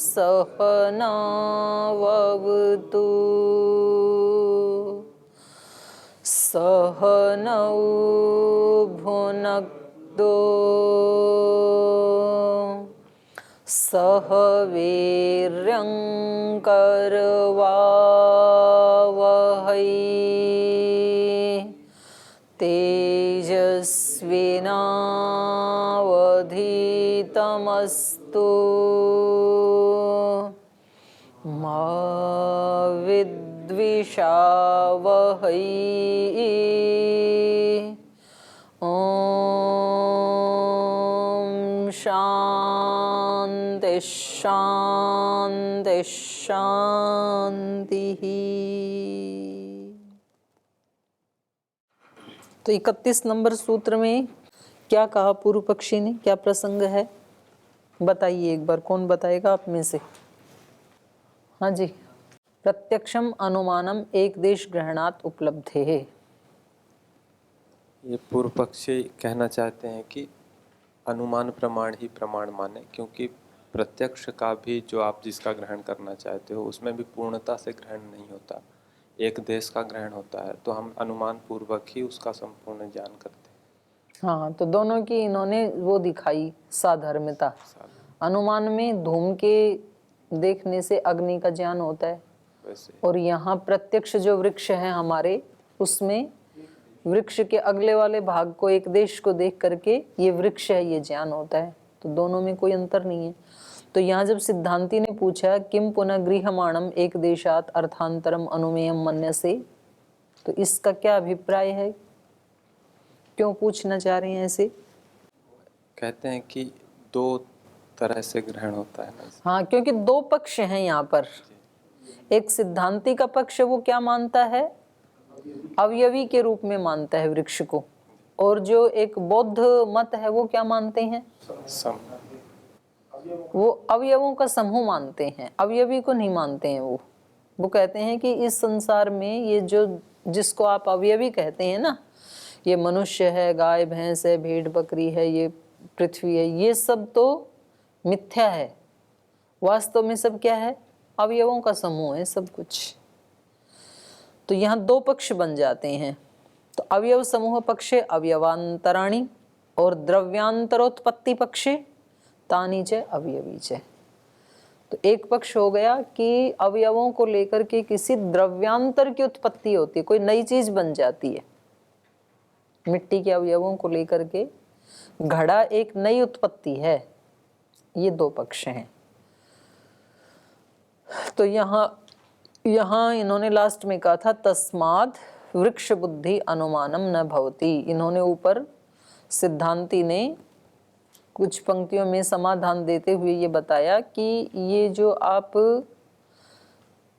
सहनाववतु सहनौ भुनक्तु सह वीर्यं करवावहै तेजस्विनावधीतमस्तु मा विद्विषावहै ॐ शान्ति शान्ति शान्तिः। तो 31 नंबर सूत्र में क्या कहा पूर्व पक्षी ने, क्या प्रसंग है बताइए एक बार, कौन बताएगा आप में से? हाँ जी। प्रत्यक्षम अनुमानम एक देश ग्रहणात उपलब्धे है। ये पूर्व पक्षी कहना चाहते हैं कि अनुमान प्रमाण ही प्रमाण माने, क्योंकि प्रत्यक्ष का भी जो आप जिसका ग्रहण करना चाहते हो उसमें भी पूर्णता से ग्रहण नहीं होता, एक देश का ग्रहण होता है, तो हम अनुमान पूर्वक ही उसका संपूर्ण ज्ञान करते हैं। हाँ, तो दोनों की इन्होंने वो दिखाई साधर्म्यता। अनुमान में धूम के देखने से अग्नि का ज्ञान होता है वैसे, और यहाँ प्रत्यक्ष जो वृक्ष है हमारे, उसमें वृक्ष के अगले वाले भाग को, एक देश को देख करके ये वृक्ष है, ये ज्ञान होता है। तो दोनों में कोई अंतर नहीं है। तो यहाँ जब सिद्धांती ने पूछा किम पुनः गृहमाणम एक देशात अर्थांतरम अनुमेयम मन्यसे, तो इसका क्या अभिप्राय है, क्यों पूछना चाह रहे हैं ऐसे? कहते हैं कि दो तरह से ग्रहण होता है ना। हाँ, क्योंकि दो पक्ष हैं यहाँ पर। एक सिद्धांती का पक्ष वो क्या मानता है, अवयवी के रूप में मानता है वृक्ष को, और जो एक बौद्ध मत है वो क्या मानते हैं, वो अवयवों का समूह मानते हैं, अवयवी को नहीं मानते हैं। वो कहते हैं कि इस संसार में ये जो जिसको आप अवयवी कहते हैं ना, ये मनुष्य है, गाय भैंस है, भेड़ बकरी है, ये पृथ्वी है, ये सब तो मिथ्या है। वास्तव में सब क्या है, अवयवों का समूह है सब कुछ। तो यहाँ दो पक्ष बन जाते हैं। तो अवयव समूह पक्षे अवयवांतराणी और द्रव्यांतरोत्पत्ति पक्षे तानी च अवयवी च। तो एक पक्ष हो गया कि अवयवों को लेकर के किसी द्रव्यांतर की उत्पत्ति होती है, कोई नई चीज बन जाती है। मिट्टी के अवयवों को लेकर के घड़ा एक नई उत्पत्ति है। ये दो पक्ष हैं। तो यहाँ इन्होंने लास्ट में कहा था तस्माद वृक्ष बुद्धि अनुमानम न भवति। इन्होंने ऊपर सिद्धांती ने कुछ पंक्तियों में समाधान देते हुए ये बताया कि ये जो आप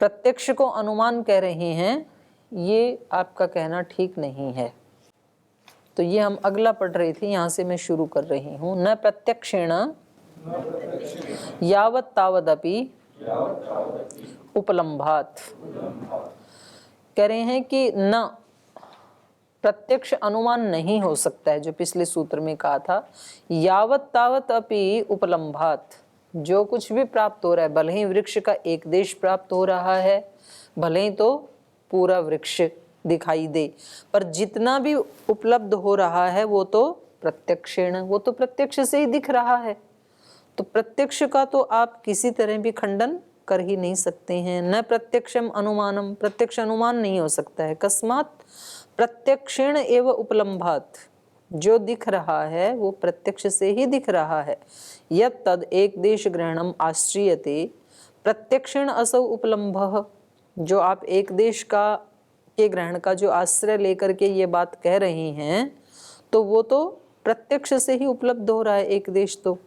प्रत्यक्ष को अनुमान कह रहे हैं, ये आपका कहना ठीक नहीं है। तो ये हम अगला पढ़ रहे थे, यहाँ से मैं शुरू कर रही हूँ। न प्रत्यक्षेण यावत् तावदपि उपलम्भात। कह रहे हैं कि न प्रत्यक्ष अनुमान नहीं हो सकता है, जो पिछले सूत्र में कहा था, यावत् तावत् अपि उपलम्भात। जो कुछ भी प्राप्त हो रहा है, भले ही वृक्ष का एक देश प्राप्त हो रहा है, भले ही तो पूरा वृक्ष दिखाई दे, पर जितना भी उपलब्ध हो रहा है वो तो प्रत्यक्षेण, वो तो प्रत्यक्ष से ही दिख रहा है। तो प्रत्यक्ष का तो आप किसी तरह भी खंडन कर ही नहीं सकते हैं। न प्रत्यक्षम अनुमानम, प्रत्यक्ष अनुमान नहीं हो सकता है। कस्मात प्रत्यक्षेण एव उपलम्भात। जो दिख रहा है वो प्रत्यक्ष से ही दिख रहा है। यत् तद एक देश ग्रहणम आश्रियते प्रत्यक्षेण असौ उपलम्भः। जो आप एक देश का के ग्रहण का जो आश्रय लेकर के ये बात कह रहे हैं, तो वो तो प्रत्यक्ष से ही उपलब्ध हो रहा है एक देश। तो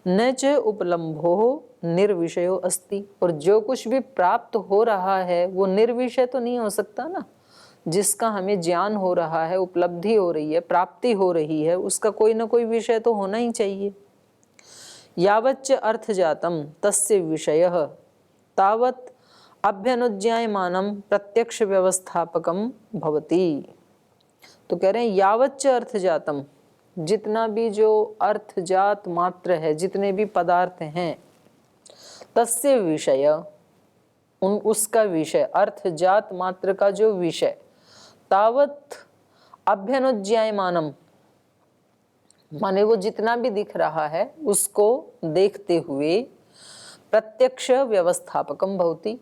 न च उपलम्भो निर्विषयो अस्ति। और जो कुछ भी प्राप्त हो रहा है वो निर्विषय तो नहीं हो सकता ना। जिसका हमें ज्ञान हो रहा है, उपलब्धि हो रही है, प्राप्ति हो रही है, उसका कोई ना कोई विषय तो होना ही चाहिए। यावच्च अर्थ जातम तस्य विषयः तावत् अभ्यनुज्ञायमानम प्रत्यक्ष व्यवस्थापकम भवति। तो कह रहे हैं यावच्च अर्थ जातम, जितना भी जो अर्थ जात मात्र है, जितने भी पदार्थ हैं, तस्य विषय, उसका विषय, अर्थ जात मात्र का जो विषय, तावत अभ्यनुज्यायमानम, माने वो जितना भी दिख रहा है उसको देखते हुए, प्रत्यक्ष व्यवस्थापकम भवति,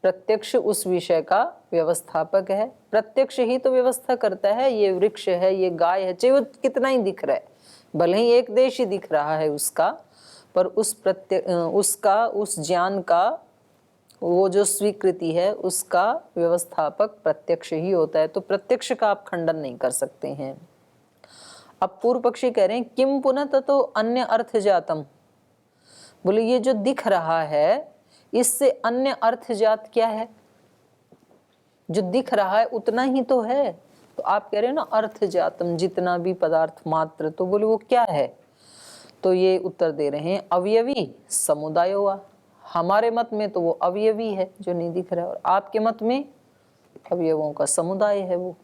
प्रत्यक्ष उस विषय का व्यवस्थापक है। प्रत्यक्ष ही तो व्यवस्था करता है, ये वृक्ष है, ये गाय है, चाहे वो कितना ही दिख रहा है, भले ही एक देश ही दिख रहा है उसका, पर उस ज्ञान का वो जो स्वीकृति है उसका व्यवस्थापक प्रत्यक्ष ही होता है। तो प्रत्यक्ष का आप खंडन नहीं कर सकते हैं। अब पूर्व पक्षी कह रहे हैं किम पुनः ततो अन्य अर्थ जातम, बोले ये जो दिख रहा है इससे अन्य अर्थ जात क्या है, जो दिख रहा है उतना ही तो है। तो आप कह रहे हैं ना अर्थ जातम, जितना भी पदार्थ मात्र, तो बोले वो क्या है, तो ये उत्तर दे रहे हैं अवयवी समुदाय हुआ। हमारे मत में तो वो अवयवी है जो नहीं दिख रहा है, और आपके मत में अवयवों का समुदाय है वो।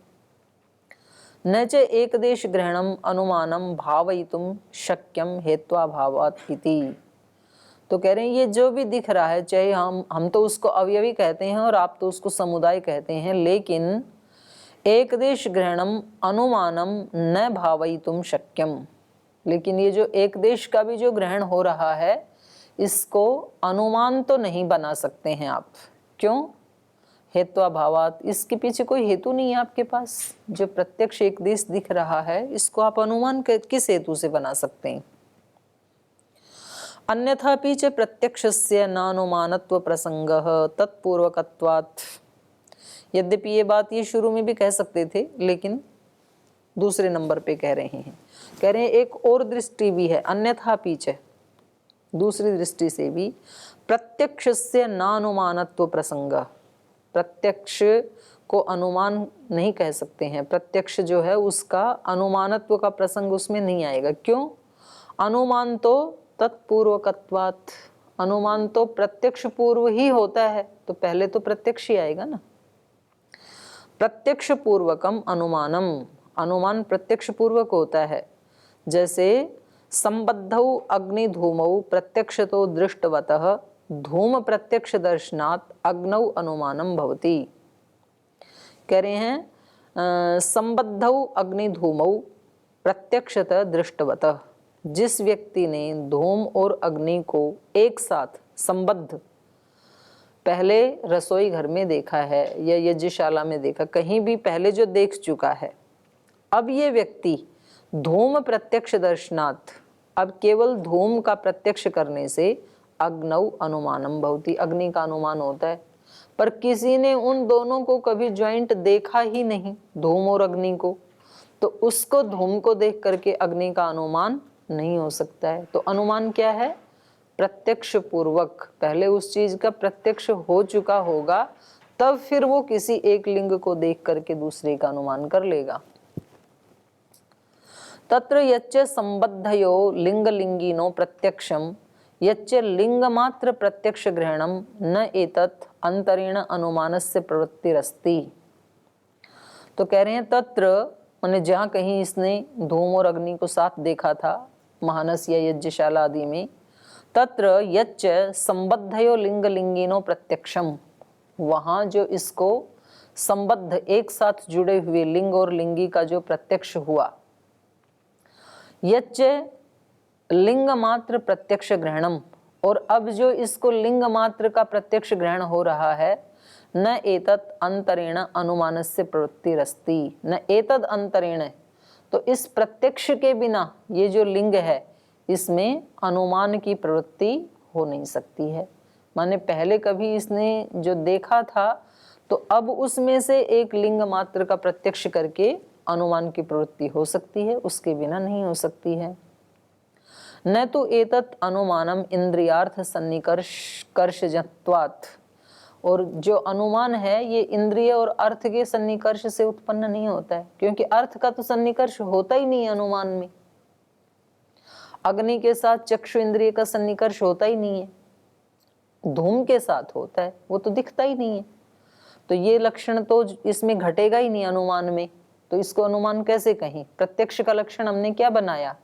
न च एक देश ग्रहणम अनुमानम भावयितुम शक्यम हेत्वा भावात् इति। तो कह रहे हैं ये जो भी दिख रहा है, चाहे हम तो उसको अवयवी कहते हैं और आप तो उसको समुदाय कहते हैं, लेकिन एक देश ग्रहणम अनुमानम न भावयितुम शक्यम, लेकिन ये जो एक देश का भी जो ग्रहण हो रहा है इसको अनुमान तो नहीं बना सकते हैं आप। क्यों? हेत्वाभावात, इसके पीछे कोई हेतु नहीं है आपके पास। जो प्रत्यक्ष एक देश दिख रहा है इसको आप अनुमान किस हेतु से बना सकते हैं? अन्यथा पीछे प्रत्यक्षस्य नानुमानत्व प्रसंगः तत्पूर्वकत्वात्। यद्यपि ये बात ये शुरू में भी कह सकते थे, लेकिन दूसरे नंबर पे कह रहे हैं। कह रहे हैं एक और दृष्टि भी है, अन्यथा पीछे दूसरी दृष्टि से भी प्रत्यक्षस्य नानुमानत्व प्रसंग, प्रत्यक्ष को अनुमान नहीं कह सकते हैं। प्रत्यक्ष जो है उसका अनुमानत्व का प्रसंग उसमें नहीं आएगा। क्यों? अनुमान तो तत्पूर्वकत्वात्, अनुमान तो प्रत्यक्ष पूर्व ही होता है, तो पहले तो प्रत्यक्ष ही आएगा ना। प्रत्यक्ष पूर्वकम अनुमानम, अनुमान प्रत्यक्ष पूर्वक होता है। जैसे संबद्धौ अग्निधूमौ प्रत्यक्षतो दृष्टवतः धूम प्रत्यक्ष दर्शनात् अग्नौ अनुमानम भवति। कह रहे हैं संबद्धौ अग्निधूमौ प्रत्यक्षतः दृष्टवतः, जिस व्यक्ति ने धूम और अग्नि को एक साथ संबद्ध पहले रसोई घर में देखा है या यज्ञशाला में देखा, कहीं भी पहले जो देख चुका है, अब ये व्यक्ति धूम प्रत्यक्ष दर्शनात्, अब केवल धूम का प्रत्यक्ष करने से अग्नौ अनुमानम भवति, अग्नि का अनुमान होता है। पर किसी ने उन दोनों को कभी ज्वाइंट देखा ही नहीं, धूम और अग्नि को, तो उसको धूम को देख करके अग्नि का अनुमान नहीं हो सकता है। तो अनुमान क्या है? प्रत्यक्ष पूर्वक, पहले उस चीज का प्रत्यक्ष हो चुका होगा, तब फिर वो किसी एक लिंग को देख करके दूसरे का अनुमान कर लेगा। तत्र यच्च संबद्धयो लिंगलिंगिनो प्रत्यक्षम यच्च लिंग मात्र प्रत्यक्ष ग्रहणम न एतत् अंतरेण अनुमानस्य प्रवृत्तिरस्ति। तो कह रहे हैं तत्र, माने जहाँ कहीं इसने धूम और अग्नि को साथ देखा था महानस या यज्ञशाला आदि में, तत्र यच्च संबद्धयो लिंगलिंगिनो प्रत्यक्षम, वहाँ जो इसको संबद्ध एक साथ जुड़े हुए लिंग और लिंगी का जो प्रत्यक्ष हुआ, यच्च लिंग मात्र प्रत्यक्ष ग्रहणम, और अब जो इसको लिंग मात्र का प्रत्यक्ष ग्रहण हो रहा है, न एतत् अंतरेण अनुमानस्य प्रवृत्तिरस्ति, न एतद अंतरेण, तो इस प्रत्यक्ष के बिना ये जो लिंग है इसमें अनुमान की प्रवृत्ति हो नहीं सकती है। माने पहले कभी इसने जो देखा था, तो अब उसमें से एक लिंग मात्र का प्रत्यक्ष करके अनुमान की प्रवृत्ति हो सकती है, उसके बिना नहीं हो सकती है। न तो एतत् अनुमानम इंद्रियार्थ सन्निकर्षजत्वात्, और जो अनुमान है ये इंद्रिय और अर्थ के सन्निकर्ष से उत्पन्न नहीं होता है, क्योंकि अर्थ का तो सन्निकर्ष होता ही नहीं है अनुमान में। अग्नि के साथ चक्षु इंद्रिय का सन्निकर्ष होता ही नहीं है, धूम के साथ होता है, वो तो दिखता ही नहीं है। तो ये लक्षण तो इसमें घटेगा ही नहीं अनुमान में, तो इसको अनुमान कैसे कहें? प्रत्यक्ष का लक्षण हमने क्या बनाया?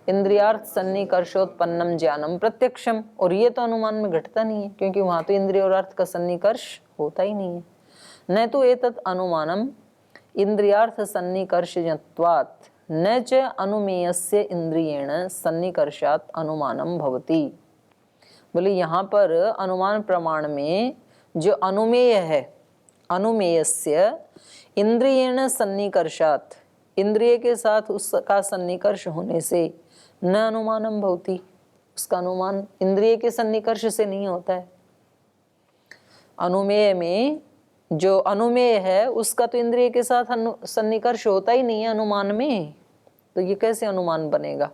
इंद्रियार्थ सन्निकर्षोत्पन्नम ज्ञानम प्रत्यक्षम, और ये तो अनुमान में घटता नहीं है क्योंकि वहां तो इंद्रिय और अर्थ का सन्निकर्ष होता ही नहीं है। न तो एतत् अनुमानम इंद्रियार्थ सन्निकर्षजत्वात् न च अनुमेयस्य इंद्रियेण सन्निकर्षात् अनुमानम भवति। बोले यहाँ पर अनुमान प्रमाण में जो अनुमेय है, अनुमेयस्य इंद्रियेण सन्निकर्षात्, इंद्रिय के साथ उसका सन्निकर्ष होने से न अनुमानम भवति, उसका अनुमान इंद्रिय के सन्निकर्ष से नहीं होता है। अनुमेय में जो अनुमेय है उसका तो इंद्रिय के साथ सन्निकर्ष होता ही नहीं है अनुमान में, तो ये कैसे अनुमान बनेगा।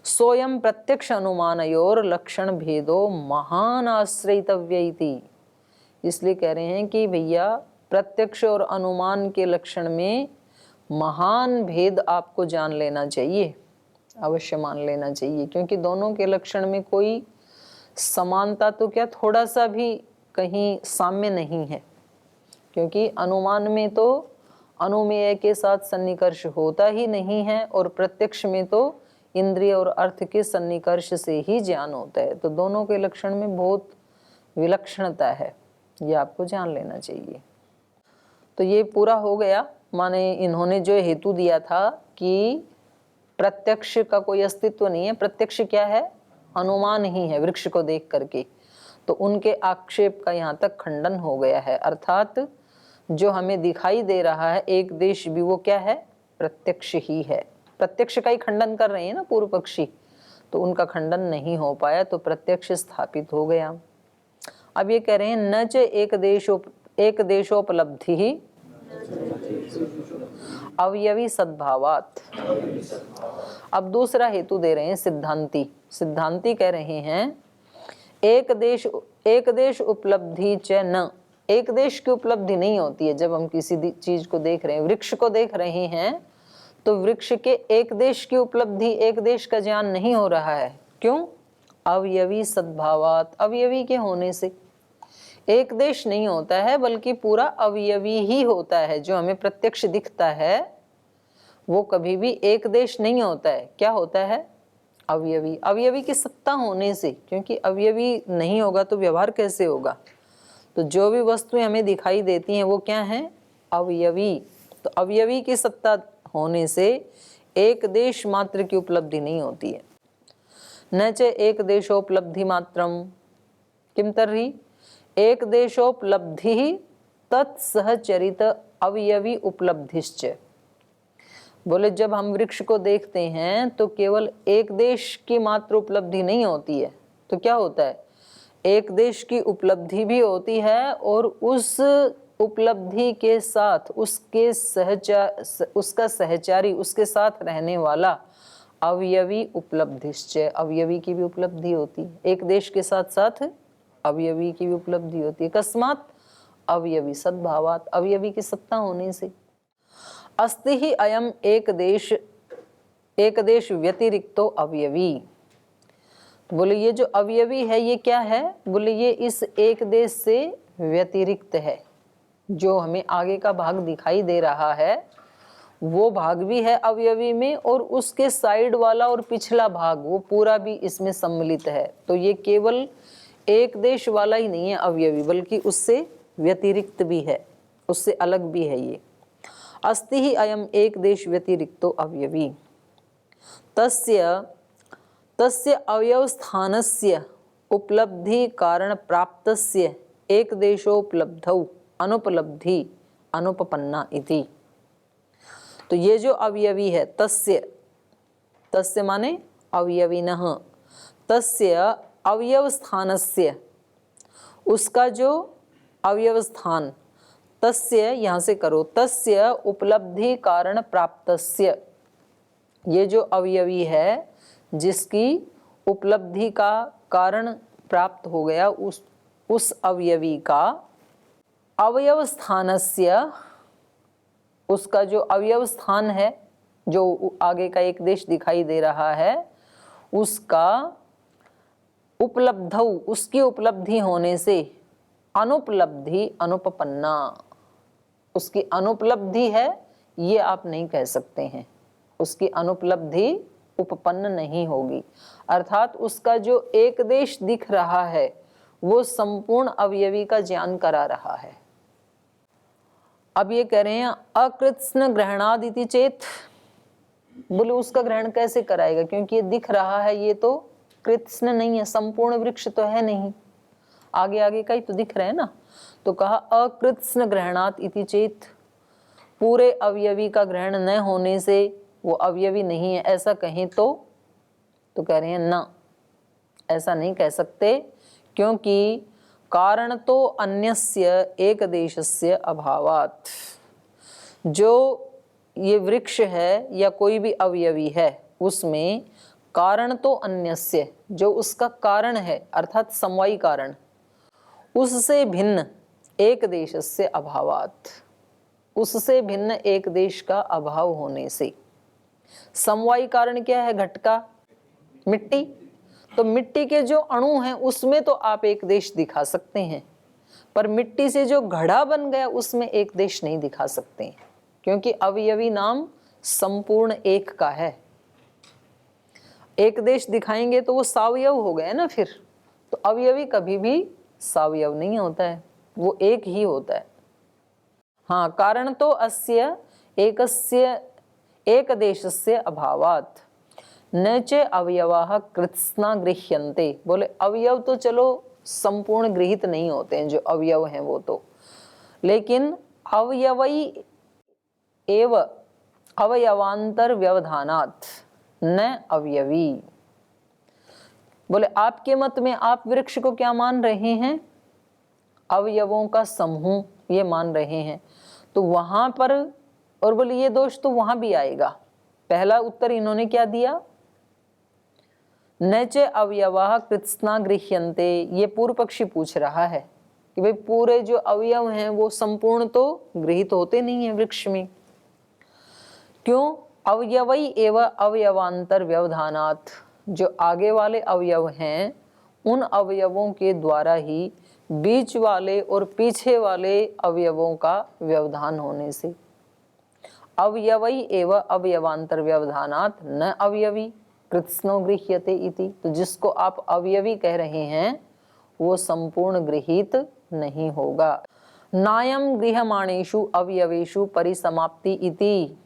सोयम प्रत्यक्ष अनुमानयोर लक्षण भेदो महान आश्रयितव्य इति, इसलिए कह रहे हैं कि भैया प्रत्यक्ष और अनुमान के लक्षण में महान भेद आपको जान लेना चाहिए, अवश्य मान लेना चाहिए, क्योंकि दोनों के लक्षण में कोई समानता तो क्या थोड़ा सा भी कहीं साम्य नहीं है, क्योंकि अनुमान में तो अनुमेय के साथ सन्निकर्ष होता ही नहीं है और प्रत्यक्ष में तो इंद्रिय और अर्थ के सन्निकर्ष से ही ज्ञान होता है। तो दोनों के लक्षण में बहुत विलक्षणता है, ये आपको जान लेना चाहिए। तो ये पूरा हो गया, माने इन्होंने जो हेतु दिया था कि प्रत्यक्ष का कोई अस्तित्व नहीं है, प्रत्यक्ष क्या है, अनुमान ही है वृक्ष को देख करके, तो उनके आक्षेप का यहाँ तक खंडन हो गया है। अर्थात जो हमें दिखाई दे रहा है एक देश भी, वो क्या है, प्रत्यक्ष ही है। प्रत्यक्ष का ही खंडन कर रहे हैं ना पूर्व पक्षी, तो उनका खंडन नहीं हो पाया, तो प्रत्यक्ष स्थापित हो गया। अब ये कह रहे हैं न च एक देशोपलब्धि ही अवयवी सद्भावात। अब दूसरा हेतु दे रहे हैं सिद्धांती। सिद्धांती कह रहे हैं एक देश उपलब्धि च न, एक देश की उपलब्धि नहीं होती है। जब हम किसी चीज को देख रहे हैं, वृक्ष को देख रहे हैं, तो वृक्ष के एक देश की उपलब्धि, एक देश का ज्ञान नहीं हो रहा है। क्यों? अवयवी सद्भावात, अवयवी के होने से। एक देश नहीं होता है बल्कि पूरा अवयवी ही होता है। जो हमें प्रत्यक्ष दिखता है वो कभी भी एक देश नहीं होता है। क्या होता है? अवयवी। अवयवी की सत्ता होने से, क्योंकि अवयवी नहीं होगा तो व्यवहार कैसे होगा। तो जो भी वस्तुएं हमें दिखाई देती हैं वो क्या है? अवयवी। तो अवयवी की सत्ता होने से एक देश मात्र की उपलब्धि नहीं होती है। न च एक देशोपलब्धि मात्रम किम तर्हि एक देशोपलब्धि तत्सहचरित अवयवी उपलब्धिश्च। बोले जब हम वृक्ष को देखते हैं तो केवल एक देश की मात्र उपलब्धि नहीं होती है, तो क्या होता है? एक देश की उपलब्धि भी होती है और उस उपलब्धि के साथ उसका सहचारी, उसके साथ रहने वाला अवयवी उपलब्धिश्च, अवयवी की भी उपलब्धि होती है। एक देश के साथ साथ अवयवी की भी उपलब्धि होती है। अकस्मात अवयवी सद्भावात, अवयवी की सत्ता होने से। अस्ति ही अयम एक देश व्यतिरिक्तो अवयवी। बोले ये जो अवयवी है ये क्या है? बोले ये इस एक देश से व्यतिरिक्त है। जो हमें आगे का भाग दिखाई दे रहा है वो भाग भी है अवयवी में, और उसके साइड वाला और पिछला भाग वो पूरा भी इसमें सम्मिलित है। तो ये केवल एक देश वाला ही नहीं है अवयवी, बल्कि उससे व्यतिरिक्त भी है, उससे अलग भी है ये। अस्ति ही अयम एक देश व्यतिरिक्तो अवयवी तस्य अवयवस्थानस्य उपलब्धि कारण प्राप्तस्य एक देशोपलब्धौ अनुपलब्धि अनुपपन्ना इति। तो ये जो अवयवी है, तस्य माने अवयविनः, तस्य अवयवस्थानस्य, उसका जो अवयवस्थान, तस्य यहाँ से करो, तस्य उपलब्धि कारण प्राप्तस्य, ये जो अवयवी है जिसकी उपलब्धि का कारण प्राप्त हो गया, उस अवयवी का अवयवस्थानस्य, उसका जो अवयवस्थान है, जो आगे का एक देश दिखाई दे रहा है, उसका उपलब्धौ, उसकी उपलब्धि होने से अनुपलब्धि अनुपपन्ना, उसकी अनुपलब्धि है ये आप नहीं कह सकते हैं। उसकी अनुपलब्धि उपपन्न नहीं होगी। अर्थात उसका जो एक देश दिख रहा है वो संपूर्ण अवयवी का ज्ञान करा रहा है। अब ये कह रहे हैं अकृत्स्न ग्रहणादिति चेत, बोले उसका ग्रहण कैसे कराएगा, क्योंकि ये दिख रहा है, ये तो कृत्स्न नहीं है, संपूर्ण वृक्ष तो है नहीं, आगे आगे का ही तो दिख रहा है ना। तो कहा अकृत्स्न ग्रहणात इति चेत, पूरे अवयवी का ग्रहण न होने से वो अवयवी नहीं है, ऐसा कहें तो कह रहे हैं ना, ऐसा नहीं कह सकते, क्योंकि कारण तो अन्यस्य एक देशस्य अभावात्, जो ये वृक्ष है या कोई भी अवयवी है उसमें कारण तो अन्यस्य, जो उसका कारण है अर्थात समवायी कारण, उससे भिन्न एक देशस्य अभावात्, उससे भिन्न एक देश का अभाव होने से। समवायी कारण क्या है? घट का मिट्टी, तो मिट्टी के जो अणु हैं उसमें तो आप एक देश दिखा सकते हैं, पर मिट्टी से जो घड़ा बन गया उसमें एक देश नहीं दिखा सकते, क्योंकि अवयवी नाम संपूर्ण एक का है। एक देश दिखाएंगे तो वो सावयव हो गया ना फिर, तो अवयवी कभी भी सावयव नहीं होता है, वो एक ही होता है। हाँ, कारण तो अस्य एकस्य एक देशस्य अभावात् न च अवयवाः कृत्स्ना गृह्यन्ते, बोले अवयव तो चलो संपूर्ण गृहित नहीं होते हैं, जो अवयव हैं वो तो, लेकिन अवयवई एव अवयवांतर व्यवधानात् न अवयवी। बोले आपके मत में आप वृक्ष को क्या मान रहे हैं? अवयवों का समूह ये मान रहे हैं, तो वहां पर, और बोले ये दोष तो वहां भी आएगा। पहला उत्तर इन्होंने क्या दिया? न च अवयवाः कृत्स्ना गृह्यन्ते, ये पूर्व पक्षी पूछ रहा है कि भाई पूरे जो अवयव हैं वो संपूर्ण तो गृहित होते नहीं है वृक्ष में, क्यों? अवयवई एवं अवयवांतर व्यवधानात्, जो आगे वाले अवयव हैं उन अवयवों के द्वारा ही बीच वाले और पीछे वाले अवयवों का व्यवधान होने से। अवयवई एवं अवयवांतर व्यवधानात् न अवयवी कृत्स्नो गृह्यते इति, तो जिसको आप अवयवी कह रहे हैं वो संपूर्ण गृहीत नहीं होगा। नायम गृह्यमाणेषु अवयवेषु परिसमाप्ति इति,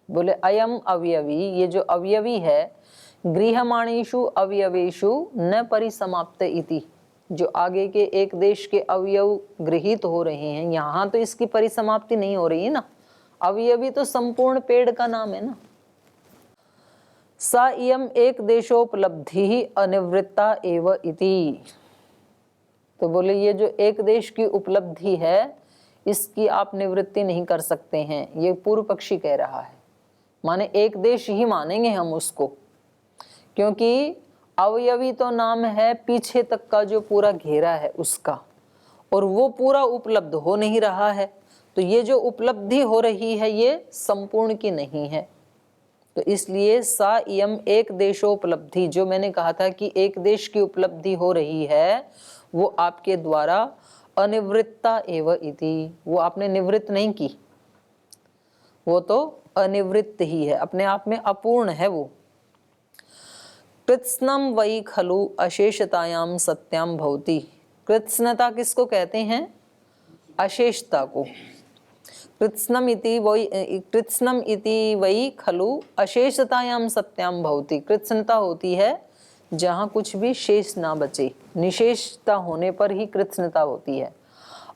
बोले अयम अवयवी, ये जो अवयवी है, गृह्यमाणेषु अवयवेषु न परिसमाप्त इति, जो आगे के एक देश के अवयव गृहीत हो रहे हैं यहाँ तो इसकी परिसमाप्ति नहीं हो रही है ना, अवयवी तो संपूर्ण पेड़ का नाम है ना। सा इयम एक देशोपलब्धि अनिवृत्ता एव इति, तो बोले ये जो एक देश की उपलब्धि है इसकी आप निवृत्ति नहीं कर सकते हैं, ये पूर्व पक्षी कह रहा है। माने एक देश ही मानेंगे हम उसको, क्योंकि अवयवी तो नाम है पीछे तक का जो पूरा घेरा है उसका, और वो पूरा उपलब्ध हो नहीं रहा है, तो ये जो उपलब्धि हो रही है ये संपूर्ण की नहीं है। तो इसलिए सा इयम एक देशोपलब्धि, जो मैंने कहा था कि एक देश की उपलब्धि हो रही है वो आपके द्वारा अनिवृत्ता एव इति, वो आपने निवृत्त नहीं की, वो तो अनिवृत्त ही है, अपने आप में अपूर्ण है वो। कृत्स्नम वै खलु अशेषतायाम सत्याम भवति, कृत्स्नता किसको कहते हैं? अशेषता को। कृत्स्नम इति वै खलु अशेषतायाम सत्याम भवति, कृत्स्नता होती है जहाँ कुछ भी शेष ना बचे, निशेषता होने पर ही कृत्स्नता होती है।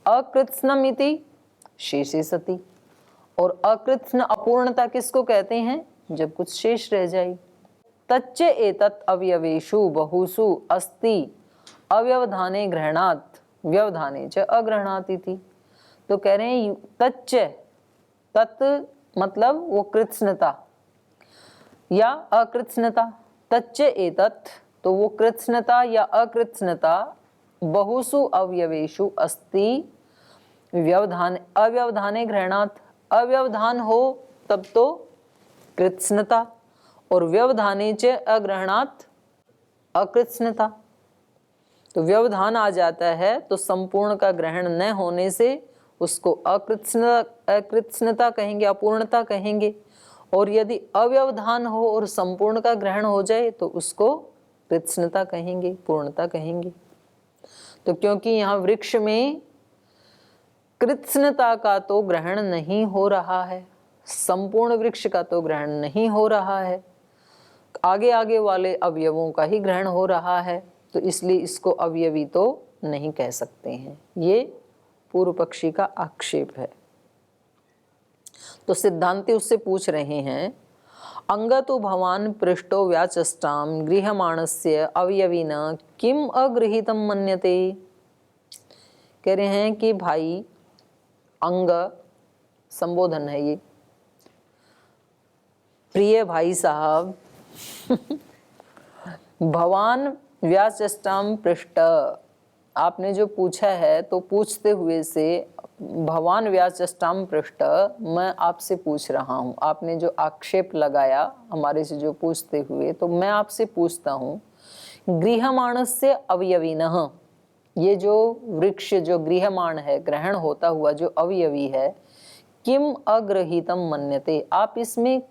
अकृत्स्नम इति शेषे सति, और अकृत्स्न अपूर्णता किसको कहते हैं? जब कुछ शेष रह जाए। तच्च एतत् अवयवेषु बहुषु अस्ति अव्यवधाने ग्रहणात् व्यवधाने च अग्रहणात् इति, तो कह रहे हैं तच्च, तत् मतलब वो कृत्स्नता या अकृत्स्नता, तच्च एतत् तो वो कृत्स्नता या अकृत्स्नता बहुषु अवयवेषु अस्ति व्यवधान अव्यवधाने ग्रहणात्, अव्यवधान हो तब तो कृत्स्नता, और व्यवधाने च अग्रहणात् अकृत्स्नता, तो व्यवधान आ जाता है तो संपूर्ण का ग्रहण न होने से उसको अकृत्स्नता कहेंगे, अपूर्णता कहेंगे, और यदि अव्यवधान हो और संपूर्ण का ग्रहण हो जाए तो उसको कृत्स्नता कहेंगे, पूर्णता कहेंगे। तो क्योंकि यहाँ वृक्ष में कृत्स्नता का तो ग्रहण नहीं हो रहा है, संपूर्ण वृक्ष का तो ग्रहण नहीं हो रहा है, आगे आगे वाले अवयवों का ही ग्रहण हो रहा है, तो इसलिए इसको अवयवी तो नहीं कह सकते हैं। ये पूर्व पक्षी का आक्षेप है। तो सिद्धांति उससे पूछ रहे हैं, अंगतो भवान पृष्ठो व्याचष्टाम गृह्यमाणस्य अवयविन किम अगृहीतम मन्यते। कह रहे हैं कि भाई, अंग संबोधन है ये, प्रिय भाई साहब, भवान व्याचष्टाम पृष्ठ, आपने जो पूछा है तो पूछते हुए से भवान व्याचष्टाम पृष्ठ, मैं आपसे पूछ रहा हूँ। आपने जो आक्षेप लगाया हमारे से जो पूछते हुए, तो मैं आपसे पूछता हूँ, गृह्यमाणस्य अवयविनः, ये जो वृक्ष जो गृह्यमाण है, ग्रहण होता हुआ जो अवयवी है, किम अग्रहीतम मन्यते, आप इसमें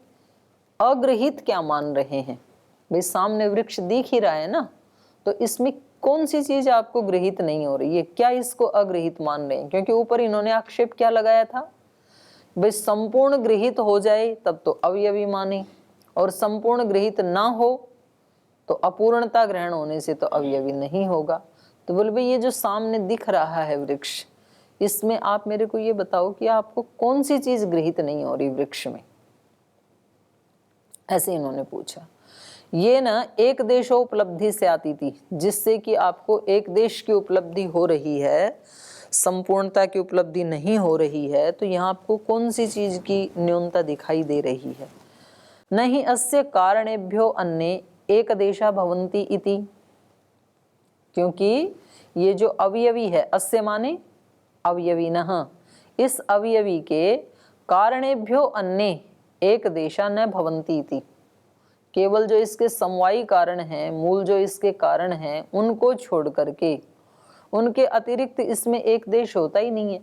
अग्रहित क्या मान रहे हैं। भाई सामने वृक्ष दिख ही रहा है ना, तो इसमें कौन सी चीज आपको गृहित नहीं हो रही है, क्या इसको अग्रहित मान रहे हैं। क्योंकि ऊपर इन्होंने आक्षेप क्या लगाया था, भाई संपूर्ण गृहित हो जाए तब तो अवयवी माने, और संपूर्ण गृहित ना हो तो अपूर्णता ग्रहण होने से तो अवयवी नहीं होगा। तो बोले भाई ये जो सामने दिख रहा है वृक्ष, इसमें आप मेरे को ये बताओ कि आपको कौन सी चीज गृहित नहीं हो रही वृक्ष में, ऐसे इन्होंने पूछा। ये ना एक देशोपलब्धि से आती थी, जिससे कि आपको एक देश की उपलब्धि हो रही है, संपूर्णता की उपलब्धि नहीं हो रही है, तो यहाँ आपको कौन सी चीज की न्यूनता दिखाई दे रही है। नहीं अस्य कारणेभ्यो अन्ये एक देशा भवन्ति इति, क्योंकि ये जो अवयवी है, अस्य माने अवयविनः, इस अवयवी के कारणेभ्यो अन्ये एक देशा न भवन्ति इति, केवल जो इसके समवायी कारण हैं, मूल जो इसके कारण हैं, उनको छोड़ करके उनके अतिरिक्त इसमें एक देश होता ही नहीं है,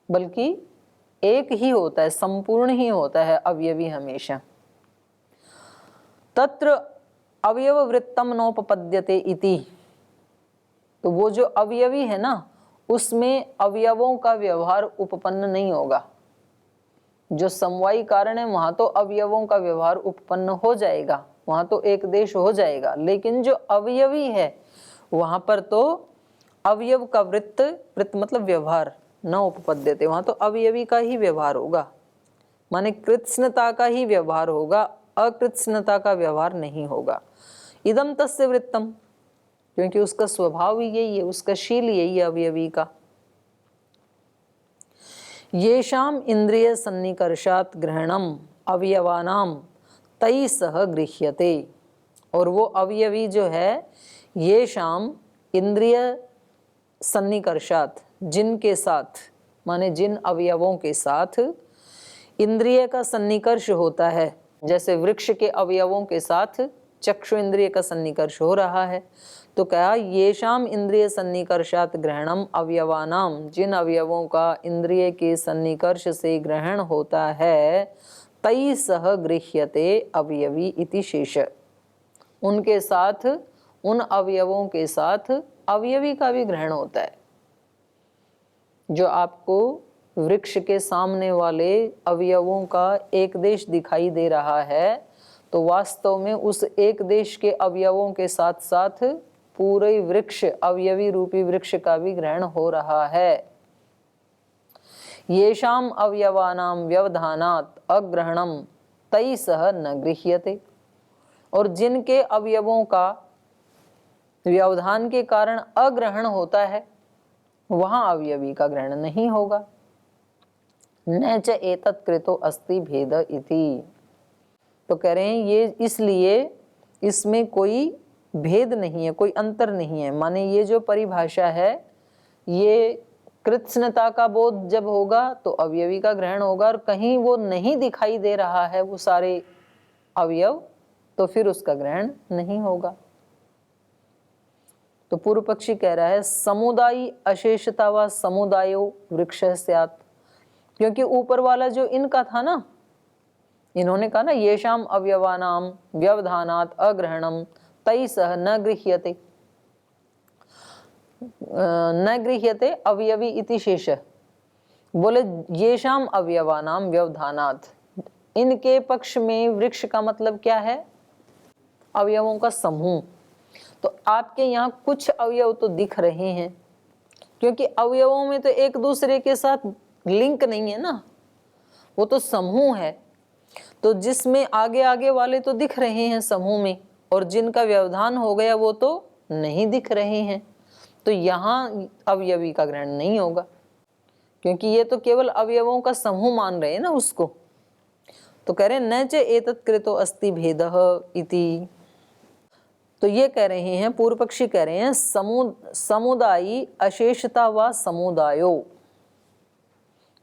बल्कि एक ही होता है, संपूर्ण ही होता है अवयवी हमेशा। तत्र अवयव वृत्तम नोपपद्यते इति, तो वो जो अवयवी है ना, उसमें अवयवों का व्यवहार उपपन्न नहीं होगा। जो समवायी कारण है वहां तो अवयवों का व्यवहार उपपन्न हो जाएगा, वहां तो एक देश हो जाएगा, लेकिन जो अवयवी है वहां पर तो अवयव का वृत्त मतलब व्यवहार न उपपद्यते, वहां तो अवयवी का ही व्यवहार होगा, माने कृत्स्नता का ही व्यवहार होगा, अकृत्स्नता का व्यवहार नहीं होगा। इदम तस्य वृत्तम, क्योंकि उसका स्वभाव ही यही है, उसका शील यही है अवयवी का। येषाम इंद्रिय सन्निकर्षात ग्रहणम अवयवानाम तई सह गृह्यते, और वो अवयवी जो है, येषाम इंद्रिय सन्निकर्षात, जिनके साथ माने जिन अवयवों के साथ इंद्रिय का सन्निकर्ष होता है, जैसे वृक्ष के अवयवों के साथ चक्षु इंद्रिय का सन्निकर्ष हो रहा है, तो कहा येषाम इंद्रिय सन्निकर्षात ग्रहणम अवयवानाम, जिन अवयवों का इंद्रिय के सन्निकर्ष से ग्रहण होता है, तई सह गृह्यते अवयवी इति शेष, उनके साथ, उन अवयवों के साथ अवयवी का भी ग्रहण होता है। जो आपको वृक्ष के सामने वाले अवयवों का एक देश दिखाई दे रहा है, तो वास्तव में उस एक देश के अवयवों के साथ साथ पूरे वृक्ष, अवयवी रूपी वृक्ष का भी ग्रहण हो रहा है। येषाम अवयवानाम व्यवधानात् अग्रहणम तई सह न गृह्यते, और जिनके अवयवों का व्यवधान के कारण अग्रहण होता है, वहां अवयवी का ग्रहण नहीं होगा। न च एतत् कृतो अस्ति भेद इति, तो कह रहे हैं ये इसलिए इसमें कोई भेद नहीं है, कोई अंतर नहीं है, माने ये जो परिभाषा है, ये कृत्स्नता का बोध जब होगा तो अवयवी का ग्रहण होगा, और कहीं वो नहीं दिखाई दे रहा है वो सारे अवयव, तो फिर उसका ग्रहण नहीं होगा। तो पूर्व पक्षी कह रहा है समुदायी अशेषता व समुदायो वृक्ष स्यात्, क्योंकि ऊपर वाला जो इनका था ना, इन्होंने कहा ना येषाम अवयवानाम व्यवधानात् अग्रहणम तई सह न गृह्यते, न गृह्यते अवयवी इति शेष। बोले येषाम अवयवानाम व्यवधानात्, इनके पक्ष में वृक्ष का मतलब क्या है? अवयवों का समूह। तो आपके यहाँ कुछ अवयव तो दिख रहे हैं, क्योंकि अवयवों में तो एक दूसरे के साथ लिंक नहीं है ना, वो तो समूह है। तो जिसमें आगे आगे वाले तो दिख रहे हैं समूह में, और जिनका व्यवधान हो गया वो तो नहीं दिख रहे हैं। तो यहाँ अवयवी का ग्रहण नहीं होगा, क्योंकि ये तो केवल अवयवों का समूह मान रहे हैं ना उसको। तो कह रहे न च एतत् कृतो अस्ति भेदः इति। तो ये कह रहे हैं, पूर्व पक्षी कह रहे हैं समुदायी अशेषता व समुदायो।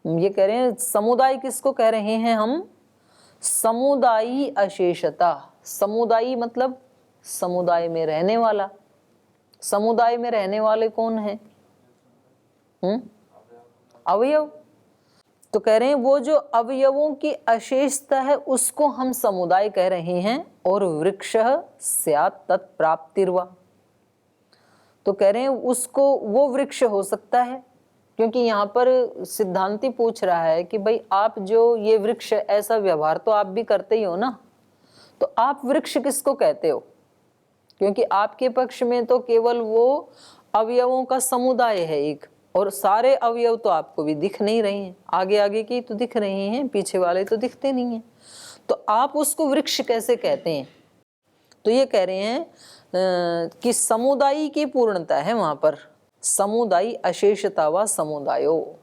ये कह रहे हैं समुदाय किसको कह रहे हैं हम? समुदायी अशेषता। समुदायी मतलब समुदाय में रहने वाला। समुदाय में रहने वाले कौन है? अवयव। तो कह रहे हैं वो जो अवयवों की अशेषता है उसको हम समुदाय कह रहे हैं। और वृक्षः स्यात् तत्प्राप्तिर्वा, तो कह रहे हैं उसको वो वृक्ष हो सकता है, क्योंकि यहाँ पर सिद्धांती पूछ रहा है कि भाई आप जो ये वृक्ष, ऐसा व्यवहार तो आप भी करते ही हो ना, तो आप वृक्ष किसको कहते हो? क्योंकि आपके पक्ष में तो केवल वो अवयवों का समुदाय है एक, और सारे अवयव तो आपको भी दिख नहीं रहे हैं। आगे आगे की तो दिख रहे हैं, पीछे वाले तो दिखते नहीं हैं। तो आप उसको वृक्ष कैसे कहते हैं? तो ये कह रहे हैं कि समुदायी की पूर्णता है वहां पर। समुदायी अशेषता व समुदायो,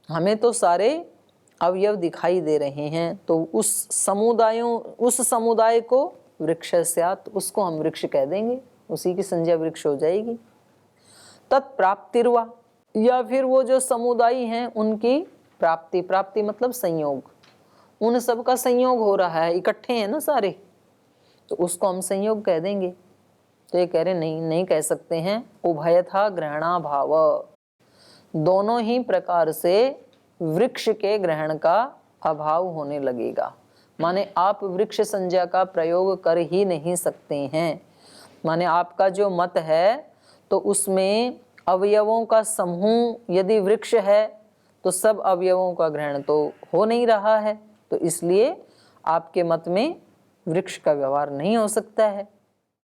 हमें तो सारे अवयव दिखाई दे रहे हैं, तो उस समुदाय को वृक्ष स्यात्, उसको हम वृक्ष कह देंगे, उसी की संज्ञा वृक्ष हो जाएगी। तत्प्राप्तिर्वा, या फिर वो जो समुदायी हैं उनकी प्राप्ति। प्राप्ति मतलब संयोग, उन सब का संयोग हो रहा है, इकट्ठे हैं ना सारे, तो उसको हम संयोग कह देंगे। तो ये कह रहे नहीं कह सकते हैं। उभयथा ग्रहणा भाव, दोनों ही प्रकार से वृक्ष के ग्रहण का अभाव होने लगेगा। माने आप वृक्ष संज्ञा का प्रयोग कर ही नहीं सकते हैं। माने आपका जो मत है तो उसमें अवयवों का समूह यदि वृक्ष है तो सब अवयवों का ग्रहण तो हो नहीं रहा है, तो इसलिए आपके मत में वृक्ष का व्यवहार नहीं हो सकता है।